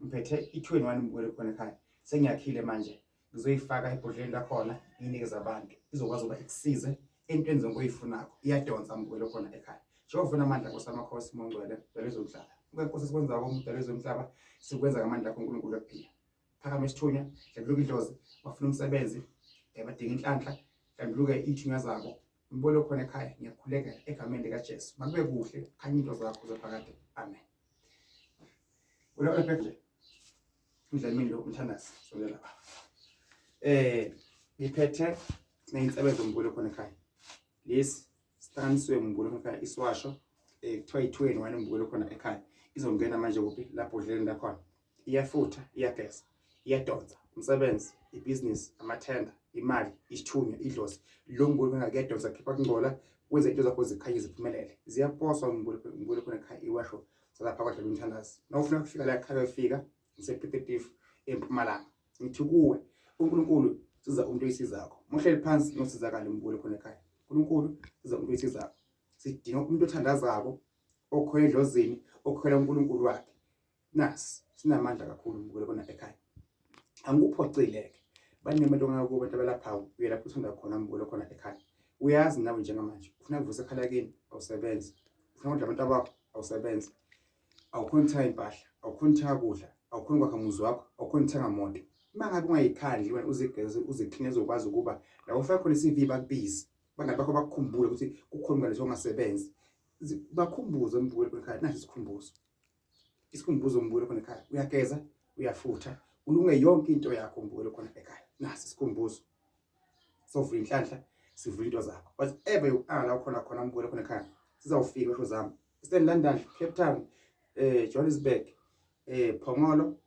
ngiphethe i-2-in-1 mbukelo khona ekhaya sengiyakhile manje ngizoyifaka ebhodleni lakhona nginikeze abantu izokwazi ukuba ikusize entweni zonke oyifunako iyadonsa mbukelo khona ekhaya njengoba ufuna amandla kosamakhosi mongcwele welezomhlaba Nkosi sikwenza komuntu welezomhlaba sikwenza ngamandla akho uNkulunkulu kuphila phakama isithunya dluluka idlozi bafuna umsebenzi badinga inhlanhla dluluka ithunya zabo mbukelo khona ekhaya ngiyakhulekela egameni likaJesu makube kuhle khanya into zakho zaphakade amen ulapha Udlamini lo umthandazi solela baba ngiphethe neyinsebenzo mbukelo khona ekhaya lesi sihlanganiswe mbukelo khona ekhaya iswasho kuthiwa i-2-in-1 mbukelo khona ekhaya izongena manje kuphi lapho udleleni lakhona iyafutha iyageza iyadonsa umsebenzi ibhizinisi amathenda imali isithunywa idlozi lo mbukelo khona kuyadonsa khipha kungcola kwenza into zakho zikhanye ziphumelele ziyaposwa mbukelo khona ekhaya iwasho salapha kwadlala umthandazi nawufuna ukufika la ekhaya ufika ngisepetitive eMpumalanga ngithi kuwe uNkulunkulu siza umuntu oyisizakho muhleli phansi nosizakala mbukelo khona ekhaya uNkulunkulu siza umuntu oyisizakho sidinga umuntu othandazako okhoya edlozini okhoya uNkulunkulu wakhe nasi sinamandla kakhulu mbukelo khona ekhaya angikuphoceleke banemuntu ongakubo abantu abalapha uye lapho uthanda khona mbukelo khona ekhaya uyazi nawe njengamanje ufuna kuvusa ekhalakeni awusebenzi ufuna udla abantu abakho awusebenzi awukhona ukuthenga impahla awukhona ukuthenga kudla awukhona ukwakha umuzi wakho awukhona ukuthenga moto mangabe ungayikhandli wena uzigeze uziclean ezokwazi ukuba la ufaka khona iCV bakubizi bangabe bakho bakukhumbule ukuthi kukhona ngale ongasebenzi bakhumbuze mbukelo khona ekhaya nasi isikhumbuzo mbukelo khona ekhaya uyageza uyafutha ulunge yonke into yakho mbukelo khona ekhaya nasi isikhumbuzo sovula inhlanhla sivula into zakho whatever la khona mbukelo khona ekhaya sizawufika basho zami London Cape Town Johannesburg Phongolo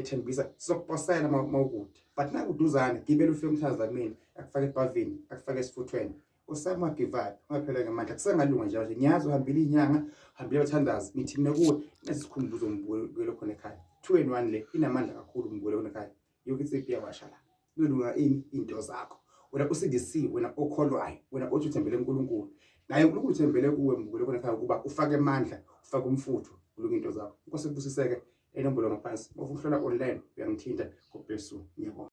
Thembisa sizokuposela mawukude but nakuduzane gibela ufike umhlazamini akufake ebhavini akufake esifuthweni usama give ungaphela ngamandla kusengalunga nje ngiyazi uhambile inyanga uhambile bathandazi ngithi mina kuwe nesikhumbuzo mbukelo khona ekhaya 2-in-1 le inamandla kakhulu mbukelo khona ekhaya yokuthi iphiya washala kulunga into zakho wena usindisiwe wena okholwayo wena othi uthembele uNkulunkulu naye uNkulunkulu uthembele kuwe mbukelo khona ekhaya ukuba ufake amandla ufake umfutho kulunga into zakho Nkosi kubusiseke enombolo ngaphansi uma ufuna ukuhlola online uyangithinta God bless you ngiyabonga